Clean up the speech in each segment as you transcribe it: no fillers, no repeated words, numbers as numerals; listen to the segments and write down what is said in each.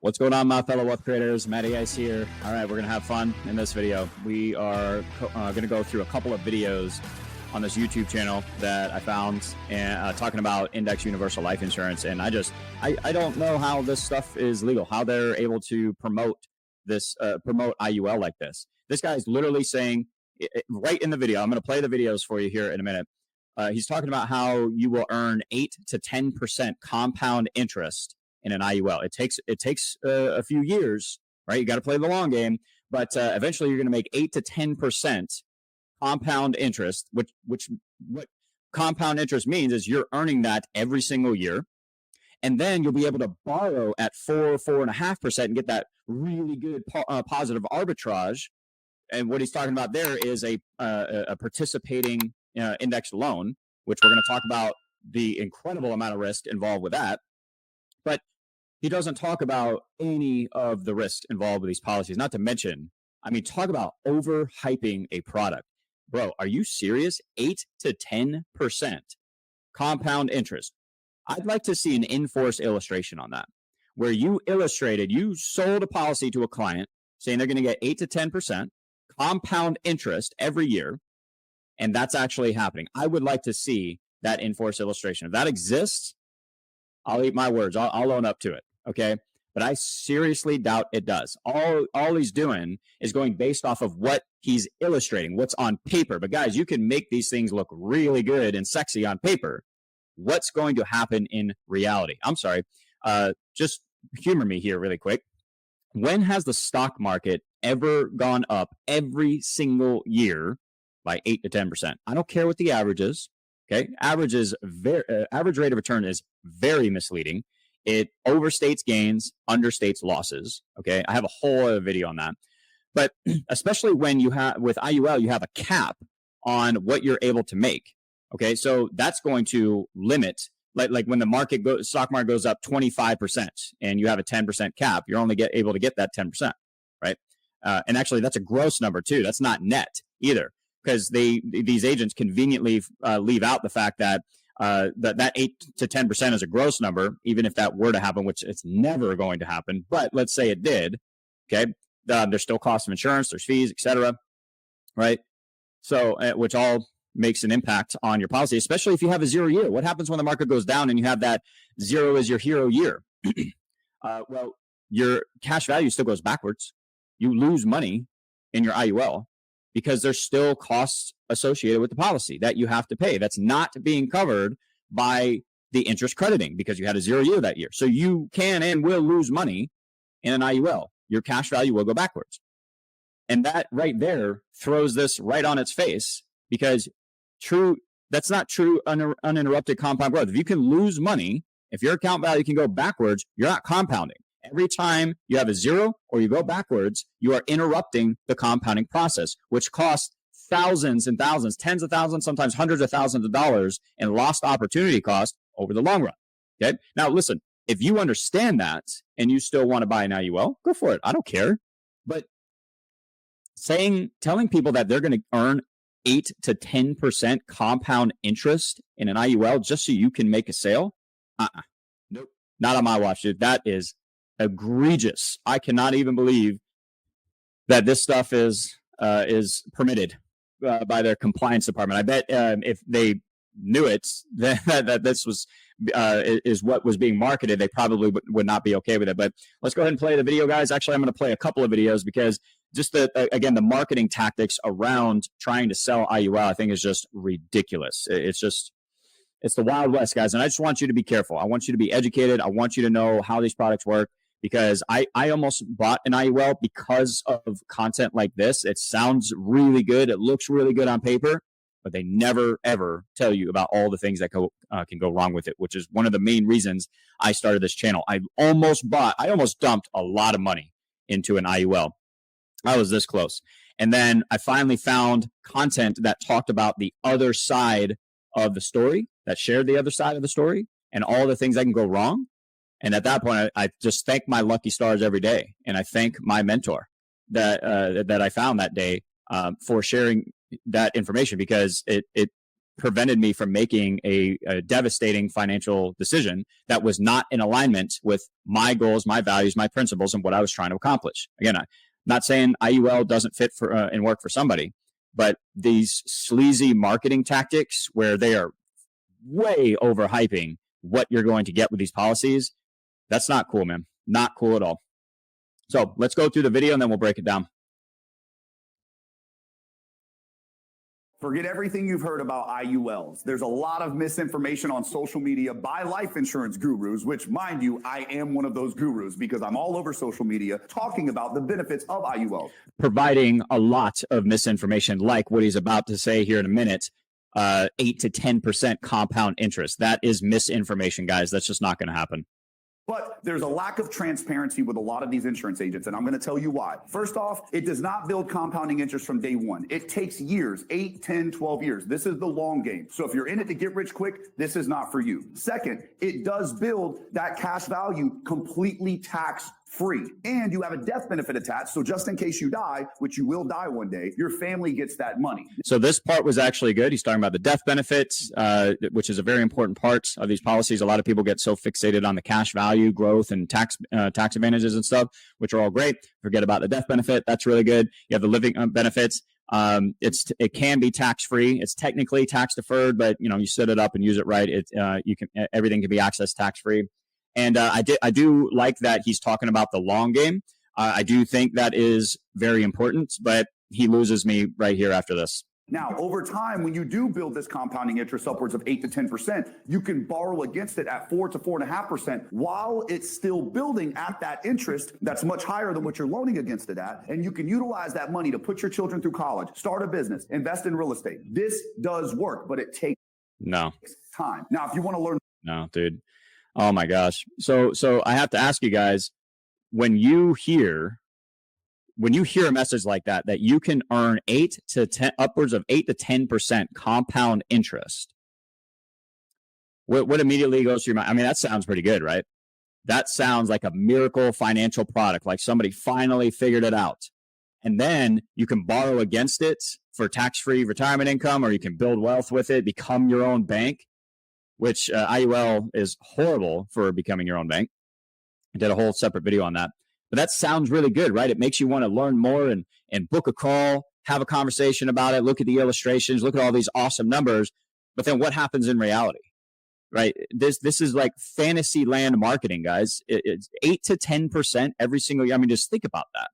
What's going on, my fellow wealth creators? Matty Ice here. All right, we're going to have fun in this video. We are going to go through a couple of videos on this YouTube channel that I found and talking about index universal life insurance. And I don't know how this stuff is legal, how they're able to promote this, promote IUL like this. This guy is literally saying right in the video, I'm going to play the videos for you here in a minute. He's talking about how you will earn 8 to 10% compound interest in an IUL. It takes a few years, right? You got to play the long game, but eventually you're going to make 8 to 10% compound interest. What compound interest means is you're earning that every single year, and then you'll be able to borrow at 4.5% and get that really good positive arbitrage. And what he's talking about there is a participating index loan, which we're going to talk about the incredible amount of risk involved with that. But he doesn't talk about any of the risks involved with these policies, not to mention, I mean, talk about overhyping a product. Bro, are you serious? 8 to 10% compound interest. I'd like to see an in-force illustration on that, where you sold a policy to a client saying they're going to get 8 to 10% compound interest every year, and that's actually happening. I would like to see that in-force illustration. If that exists, I'll eat my words. I'll own up to it, okay? But I seriously doubt it does. All he's doing is going based off of what he's illustrating, what's on paper. But guys, you can make these things look really good and sexy on paper. What's going to happen in reality? I'm sorry. Just humor me here really quick. When has the stock market ever gone up every single year by 8 to 10%? I don't care what the average is. Okay, average rate of return is very misleading. It overstates gains, understates losses. Okay, I have a whole other video on that. But especially when you have with IUL, you have a cap on what you're able to make. Okay, so that's going to limit, like when the stock market goes up 25% and you have a 10% cap, you're only able to get that 10%, right? And actually, that's a gross number too. That's not net either, because these agents conveniently leave out the fact that that 8 to 10% is a gross number, even if that were to happen, which it's never going to happen. But let's say it did, okay? There's still cost of insurance, there's fees, etc., right? So, which all makes an impact on your policy, especially if you have a 0 year. What happens when the market goes down and you have that 0 as your hero year? Well, your cash value still goes backwards. You lose money in your IUL because there's still costs associated with the policy that you have to pay. That's not being covered by the interest crediting because you had a 0 year that year. So you can and will lose money in an IUL. Your cash value will go backwards. And that right there throws this right on its face, because that's not true uninterrupted compound growth. If you can lose money, if your account value can go backwards, you're not compounding. Every time you have a 0 or you go backwards, you are interrupting the compounding process, which costs thousands and thousands, tens of thousands, sometimes hundreds of thousands of dollars in lost opportunity cost over the long run. Okay. Now, listen, if you understand that and you still want to buy an IUL, go for it. I don't care. But telling people that they're going to earn 8 to 10% compound interest in an IUL just so you can make a sale, nope, not on my watch, dude. That is egregious. I cannot even believe that this stuff is permitted by their compliance department. I bet if they knew it, that this was is what was being marketed, they probably would not be okay with it. But let's go ahead and play the video, guys. Actually, I'm going to play a couple of videos because just again, the marketing tactics around trying to sell IUL, I think, is just ridiculous. It's the Wild West, guys. And I just want you to be careful. I want you to be educated. I want you to know how these products work, because I almost bought an IUL because of content like this. It sounds really good. It looks really good on paper, but they never, ever tell you about all the things that can go wrong with it, which is one of the main reasons I started this channel. I almost dumped a lot of money into an IUL. I was this close. And then I finally found content that talked about the other side of the story, that shared the other side of the story and all the things that can go wrong. And at that point, I just thank my lucky stars every day. And I thank my mentor that I found that day for sharing that information, because it prevented me from making a devastating financial decision that was not in alignment with my goals, my values, my principles, and what I was trying to accomplish. Again, I'm not saying IUL doesn't fit for and work for somebody, but these sleazy marketing tactics where they are way overhyping what you're going to get with these policies, that's not cool, man. Not cool at all. So let's go through the video and then we'll break it down. Forget everything you've heard about IULs. There's a lot of misinformation on social media by life insurance gurus, which, mind you, I am one of those gurus because I'm all over social media talking about the benefits of IULs. Providing a lot of misinformation, like what he's about to say here in a minute, 8 to 10% compound interest. That is misinformation, guys. That's just not going to happen. But there's a lack of transparency with a lot of these insurance agents, and I'm going to tell you why. First off, it does not build compounding interest from day one. It takes years, 8, 10, 12 years. This is the long game. So if you're in it to get rich quick, this is not for you. Second, it does build that cash value completely tax-free. And you have a death benefit attached, so just in case you die, which you will die one day, your family gets that money. So this part was actually good. He's talking about the death benefits, which is a very important part of these policies. A lot of people get so fixated on the cash value, growth, and tax advantages and stuff, which are all great. Forget about the death benefit. That's really good. You have the living benefits. It can be tax-free. It's technically tax deferred, but you set it up and use it right. Everything can be accessed tax-free. And I do like that he's talking about the long game. I do think that is very important, but he loses me right here after this. Now, over time, when you do build this compounding interest upwards of 8 to 10%, you can borrow against it at 4 to 4.5% while it's still building at that interest that's much higher than what you're loaning against it at. And you can utilize that money to put your children through college, start a business, invest in real estate. This does work, but it takes time. Now, if you want to learn. No, dude. Oh my gosh. So I have to ask you guys, when you hear a message like that you can earn 8 to 10, upwards of 8 to 10% compound interest, what immediately goes through your mind? I mean, that sounds pretty good, right? That sounds like a miracle financial product, like somebody finally figured it out. And then you can borrow against it for tax-free retirement income, or you can build wealth with it, become your own bank, which IUL is horrible for becoming your own bank. I did a whole separate video on that. But that sounds really good, right? It makes you want to learn more and book a call, have a conversation about it, look at the illustrations, look at all these awesome numbers. But then what happens in reality, right? This is like fantasy land marketing, guys. It's 8 to 10% every single year. I mean, just think about that.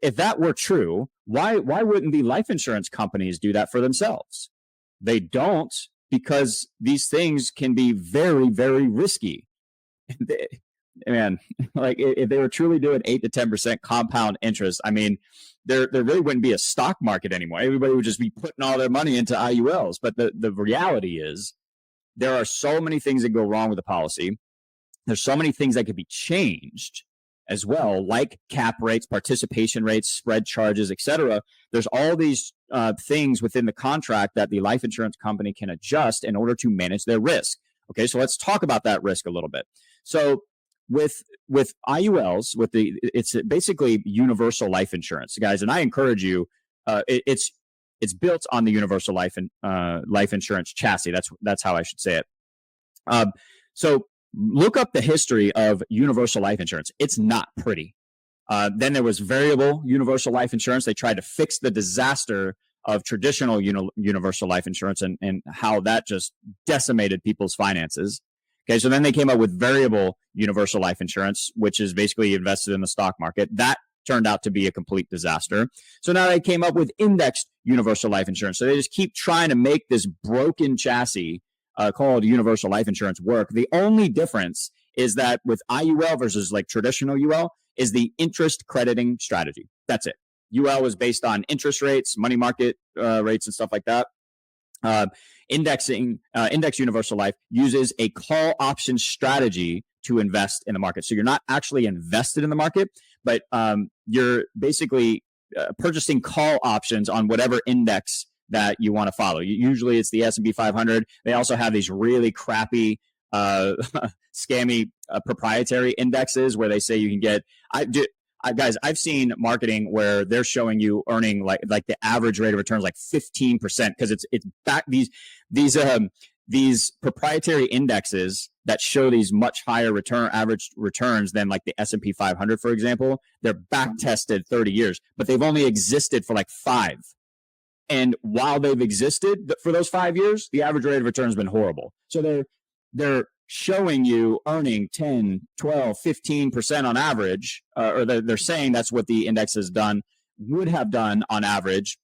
If that were true, why wouldn't the life insurance companies do that for themselves? They don't, because these things can be very, very risky. Man, like if they were truly doing 8 to 10% compound interest, I mean, there really wouldn't be a stock market anymore. Everybody would just be putting all their money into IULs. But the reality is there are so many things that go wrong with the policy. There's so many things that could be changed as well, like cap rates, participation rates, spread charges, etc. There's all these things within the contract that the life insurance company can adjust in order to manage their risk. Okay, so let's talk about that risk a little bit. So with IULs, it's basically universal life insurance, guys, and I encourage you. It's built on the universal life insurance chassis. That's how I should say it. So look up the history of universal life insurance. It's not pretty. Then there was variable universal life insurance. They tried to fix the disaster of traditional universal life insurance and how that just decimated people's finances. Okay, so then they came up with variable universal life insurance, which is basically invested in the stock market. That turned out to be a complete disaster. So now they came up with indexed universal life insurance. So they just keep trying to make this broken chassis called universal life insurance work. The only difference is that with IUL versus like traditional UL is the interest crediting strategy. That's it. UL is based on interest rates, money market rates, and stuff like that. Index universal life uses a call option strategy to invest in the market. So you're not actually invested in the market, but you're basically purchasing call options on whatever index that you want to follow. Usually it's the S&P 500. They also have these really crappy, scammy proprietary indexes where they say you can get. guys, I've seen marketing where they're showing you earning like the average rate of return is like 15% because it's back these proprietary indexes that show these much higher average returns than like the S&P 500, for example. They're back tested 30 years, but they've only existed for like 5. And while they've existed for those 5 years, the average rate of return has been horrible. So they're showing you earning 10, 12, 15% on average, or they're saying that's what the index would have done on average,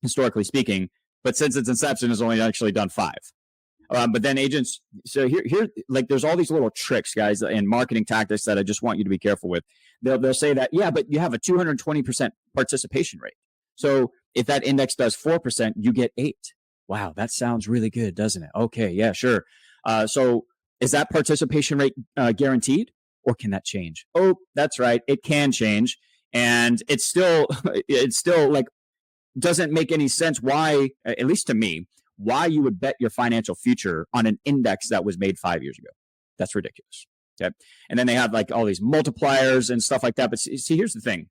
historically speaking. But since its inception, it's only actually done 5. But then agents, so here, like there's all these little tricks, guys, and marketing tactics that I just want you to be careful with. They'll say that, yeah, but you have a 220% participation rate. So if that index does 4%, you get 8. Wow, that sounds really good, doesn't it? Okay, yeah, sure. So is that participation rate guaranteed, or can that change? Oh, that's right, it can change, and it's still like doesn't make any sense why, at least to me, why you would bet your financial future on an index that was made 5 years ago. That's ridiculous. Okay, and then they have like all these multipliers and stuff like that. But see, here's the thing.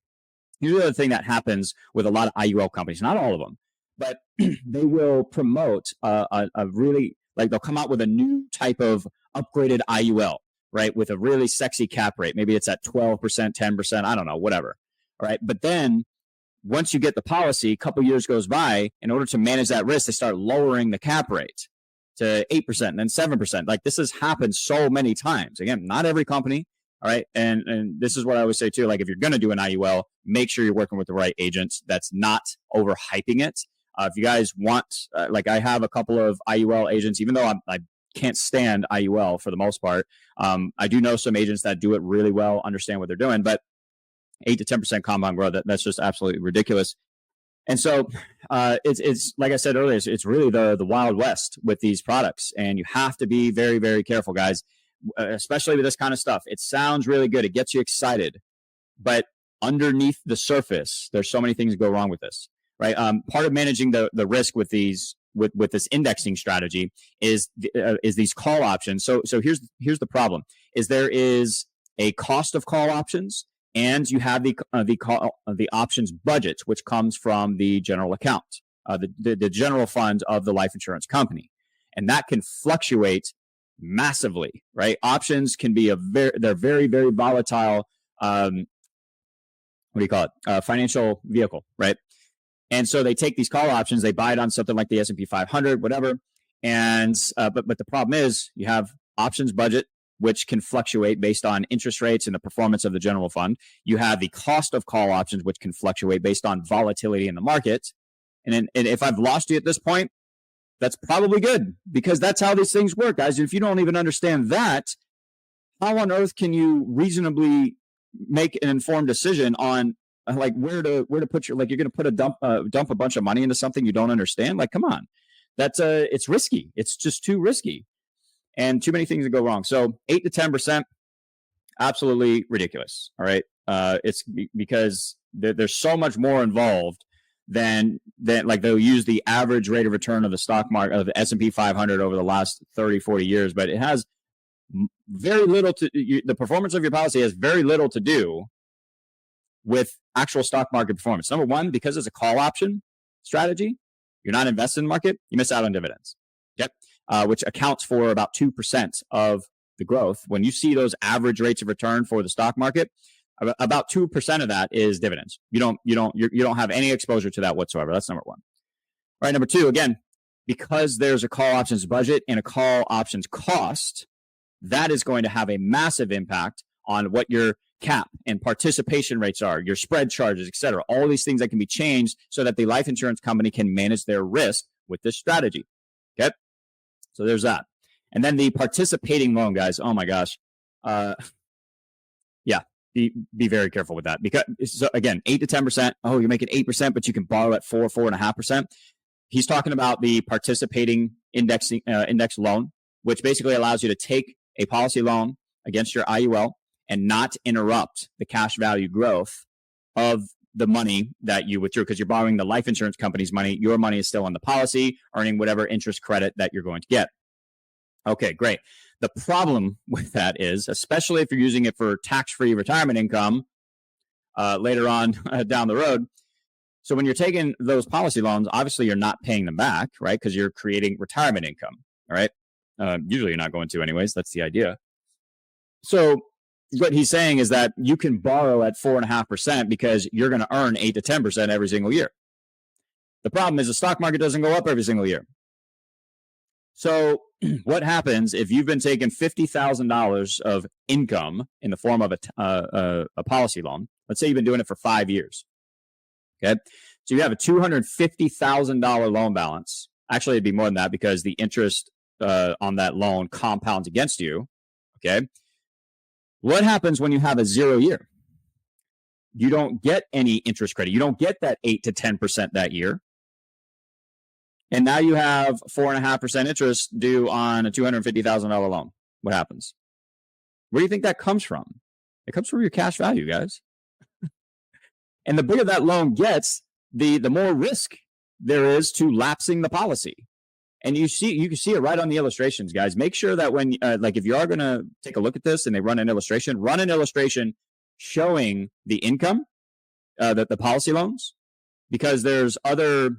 Here's the other thing that happens with a lot of IUL companies, not all of them, but they will promote a really, like they'll come out with a new type of upgraded IUL, right? With a really sexy cap rate. Maybe it's at 12%, 10%, I don't know, whatever. All right. But then once you get the policy, a couple years goes by, in order to manage that risk, they start lowering the cap rate to 8% and then 7%. Like this has happened so many times. Again, not every company. All right. And this is what I always say too. Like if you're going to do an IUL, make sure you're working with the right agents that's not overhyping it. If you guys want, like I have a couple of IUL agents, even though I can't stand IUL for the most part. I do know some agents that do it really well, understand what they're doing, but 8 to 10% compound growth, that's just absolutely ridiculous. And so it's like I said earlier, it's really the Wild West with these products. And you have to be very, very careful, guys, especially with this kind of stuff. It sounds really good. It gets you excited. But underneath the surface, there's so many things that go wrong with this, right? Part of managing the risk with these with this indexing strategy is these call options. So here's the problem: is there is a cost of call options, and you have the options budget, which comes from the general account, the general fund of the life insurance company, and that can fluctuate massively, right? Options can be they're very, very volatile. What do you call it? Financial vehicle, right? And so they take these call options, they buy it on something like the S&P 500, whatever. And but the problem is you have options budget, which can fluctuate based on interest rates and the performance of the general fund. You have the cost of call options, which can fluctuate based on volatility in the market. And if I've lost you at this point, that's probably good, because that's how these things work, guys. And if you don't even understand that, how on earth can you reasonably make an informed decision on like where to put you're going to put dump a bunch of money into something you don't understand? Like, come on, it's risky. It's just too risky, and too many things that go wrong. So 8 to 10%, absolutely ridiculous. All right, it's because there's so much more involved than like they'll use the average rate of return of the stock market of the S&P 500 over the last 30, 40 years, but it has very little the performance of your policy has very little to do with actual stock market performance. Number one, because it's a call option strategy, you're not invested in the market, you miss out on dividends. Yep. Which accounts for about 2% of the growth. When you see those average rates of return for the stock market, about 2% of that is dividends. You don't have any exposure to that whatsoever. That's number one. All right, number two, again, because there's a call options budget and a call options cost, that is going to have a massive impact on what your cap and participation rates are, your spread charges, et cetera. All these things that can be changed so that the life insurance company can manage their risk with this strategy. Okay, so there's that. And then the participating loan, guys. Oh my gosh, yeah. Be very careful with that, because so again, 8 to 10%. Oh, you're making 8%, but you can borrow at 4.5%. He's talking about the participating index loan, which basically allows you to take a policy loan against your IUL and not interrupt the cash value growth of the money that you withdrew, because you're borrowing the life insurance company's money. Your money is still on the policy, earning whatever interest credit that you're going to get. Okay, great. The problem with that is, especially if you're using it for tax-free retirement income, later on down the road. So when you're taking those policy loans, obviously you're not paying them back, right? Because you're creating retirement income, all right? Usually you're not going to anyways. That's the idea. So what he's saying is that you can borrow at 4.5% because you're going to earn 8 to 10% every single year. The problem is the stock market doesn't go up every single year. So what happens if you've been taking $50,000 of income in the form of a policy loan? Let's say you've been doing it for 5 years. Okay. So you have a $250,000 loan balance. Actually, it'd be more than that because the interest on that loan compounds against you. Okay. What happens when you have a 0 year? You don't get any interest credit. You don't get that 8 to 10% that year. And now you have 4.5% interest due on a $250,000 loan. What happens? Where do you think that comes from? It comes from your cash value, guys. And the bigger that loan gets, the more risk there is to lapsing the policy. And you can see it right on the illustrations, guys. Make sure that when, like, if you are going to take a look at this and they run an illustration showing the income, the policy loans, because there's other,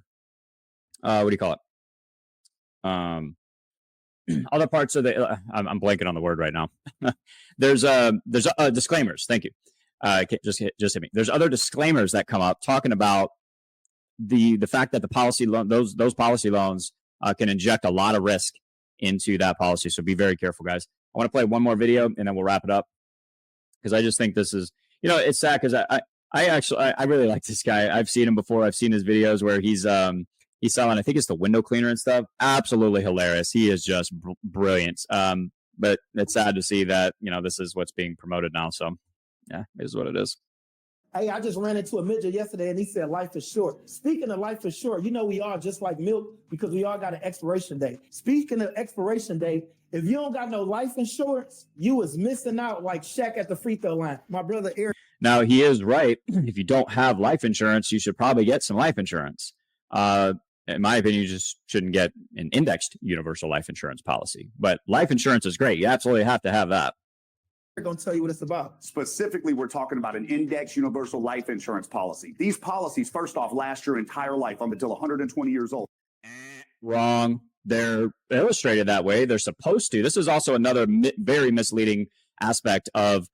what do you call it? Other parts of the, I'm blanking on the word right now. there's disclaimers. Thank you. Just hit me. There's other disclaimers that come up talking about the fact that the policy loan, those policy loans can inject a lot of risk into that policy. So be very careful, guys. I want to play one more video and then we'll wrap it up because I just think this is, it's sad because I really like this guy. I've seen him before. I've seen his videos where he's selling, I think it's the window cleaner and stuff. Absolutely hilarious. He is just brilliant. But it's sad to see that, this is what's being promoted now. So yeah, it is what it is. Hey, I just ran into a midget yesterday and he said life is short. Speaking of life is short, we are just like milk because we all got an expiration date. Speaking of expiration date, if you don't got no life insurance, you was missing out like Shaq at the free throw line. My brother Eric. Now, he is right. If you don't have life insurance, you should probably get some life insurance. In my opinion, you just shouldn't get an indexed universal life insurance policy. But life insurance is great. You absolutely have to have that. I'm going to tell you what it's about. Specifically, we're talking about an index universal life insurance policy. These policies, first off, last your entire life up until 120 years old. Wrong. They're illustrated that way. They're supposed to. This is also another very misleading aspect of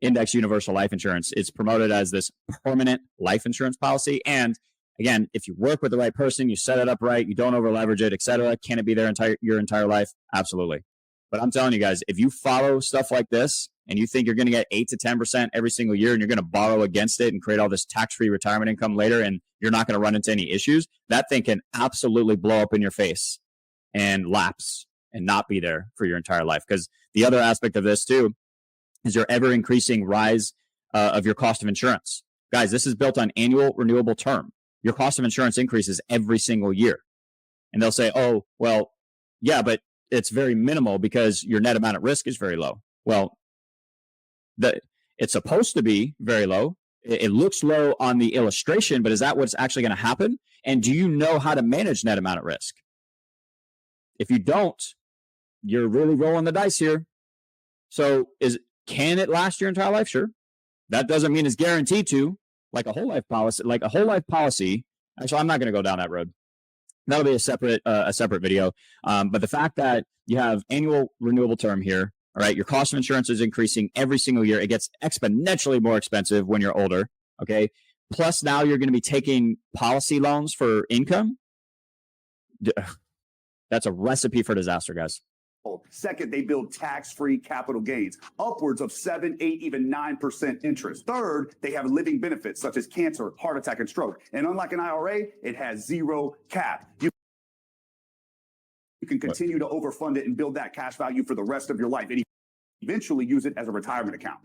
index universal life insurance. It's promoted as this permanent life insurance policy. And again, if you work with the right person, you set it up right, you don't over leverage it, etc., can it be there your entire life? Absolutely. But I'm telling you guys, if you follow stuff like this and you think you're going to get 8 to 10% every single year and you're going to borrow against it and create all this tax-free retirement income later and you're not going to run into any issues, that thing can absolutely blow up in your face and lapse and not be there for your entire life. Because the other aspect of this too is your ever increasing rise of your cost of insurance. Guys, this is built on annual renewable term. Your cost of insurance increases every single year. And they'll say, oh, well, yeah, but it's very minimal because your net amount at risk is very low. Well, it's supposed to be very low. It looks low on the illustration, but is that what's actually going to happen? And do you know how to manage net amount at risk? If you don't, you're really rolling the dice here. So can it last your entire life? Sure. That doesn't mean it's guaranteed to, like a whole life policy. Actually, I'm not going to go down that road. That'll be a separate video. But the fact that you have annual renewable term here, all right, your cost of insurance is increasing every single year. It gets exponentially more expensive when you're older. Okay. Plus now you're going to be taking policy loans for income. That's a recipe for disaster, guys. Second, they build tax-free capital gains, upwards of 7, 8, even 9% interest. Third, they have living benefits such as cancer, heart attack, and stroke. And unlike an IRA, it has zero cap. You can continue to overfund it and build that cash value for the rest of your life and eventually use it as a retirement account.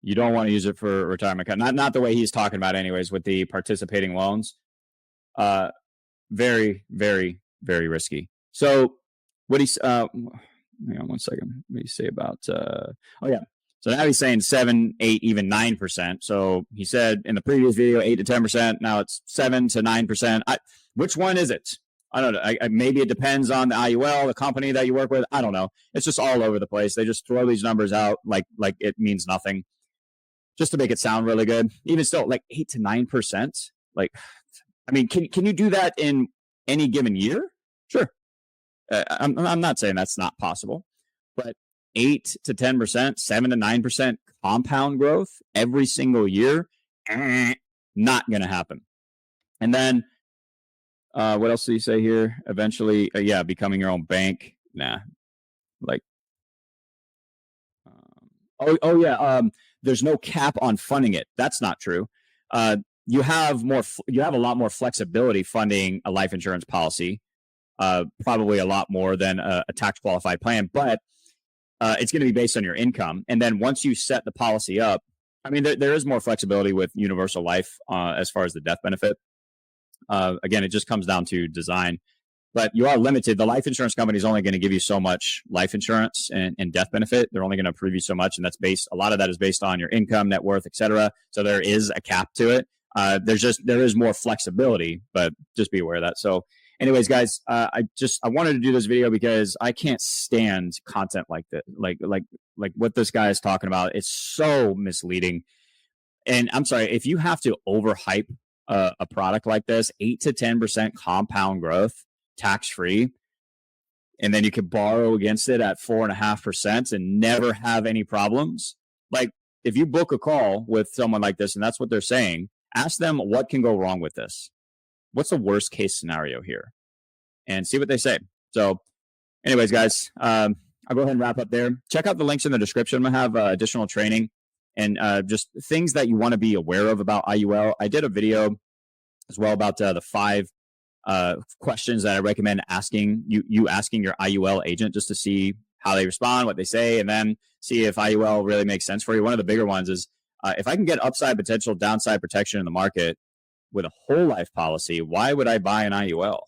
You don't want to use it for a retirement account. Not the way he's talking about anyways with the participating loans. Very, very, very risky. So what he's hang on one second. What do you say about oh yeah. So now he's saying 7, 8, even 9%. So he said in the previous video 8 to 10%. Now it's 7 to 9%. Which one is it? I don't know. Maybe it depends on the IUL, the company that you work with. I don't know. It's just all over the place. They just throw these numbers out like it means nothing. just to make it sound really good. Even still, like 8 to 9%. Like, I mean, can you do that in any given year? Sure. I'm not saying that's not possible, but 8 to 10%, 7 to 9% compound growth every single year, not going to happen. And then, what else do you say here? Eventually, yeah, becoming your own bank. Nah, like, there's no cap on funding it. That's not true. You have a lot more flexibility funding a life insurance policy, probably a lot more than a tax qualified plan, but it's going to be based on your income. And then once you set the policy up, I mean, there is more flexibility with universal life as far as the death benefit. Again, it just comes down to design, but you are limited. The life insurance company is only going to give you so much life insurance and death benefit. They're only going to approve you so much. And a lot of that is based on your income, net worth, et cetera. So there is a cap to it. There is more flexibility, but just be aware of that. So anyways, guys, I wanted to do this video because I can't stand content like that. Like what this guy is talking about. It's so misleading. And I'm sorry, if you have to overhype a product like this, 8 to 10% compound growth, tax-free, and then you could borrow against it at 4.5% and never have any problems. Like, if you book a call with someone like this and that's what they're saying, ask them what can go wrong with this. What's the worst case scenario here? And see what they say. So anyways, guys, I'll go ahead and wrap up there. Check out the links in the description. I'm going to have additional training and just things that you want to be aware of about IUL. I did a video as well about the 5 questions that I recommend asking you asking your IUL agent, just to see how they respond, what they say, and then see if IUL really makes sense for you. One of the bigger ones is if I can get upside potential, downside protection in the market with a whole life policy, why would I buy an IUL?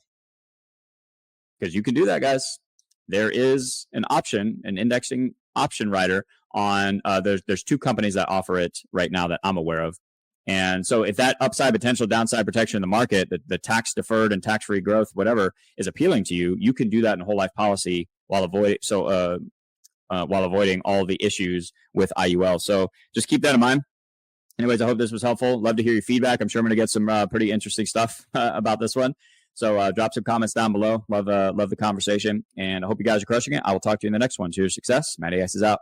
Because you can do that, guys. There is an option, an indexing option rider on, there's 2 companies that offer it right now that I'm aware of. And so if that upside potential, downside protection in the market, the tax deferred and tax-free growth, whatever is appealing to you, you can do that in a whole life policy while avoiding all the issues with IUL. So just keep that in mind. Anyways, I hope this was helpful. Love to hear your feedback. I'm sure I'm going to get some pretty interesting stuff about this one. So drop some comments down below. Love the conversation, and I hope you guys are crushing it. I will talk to you in the next one. Cheers, success. Matty S is out.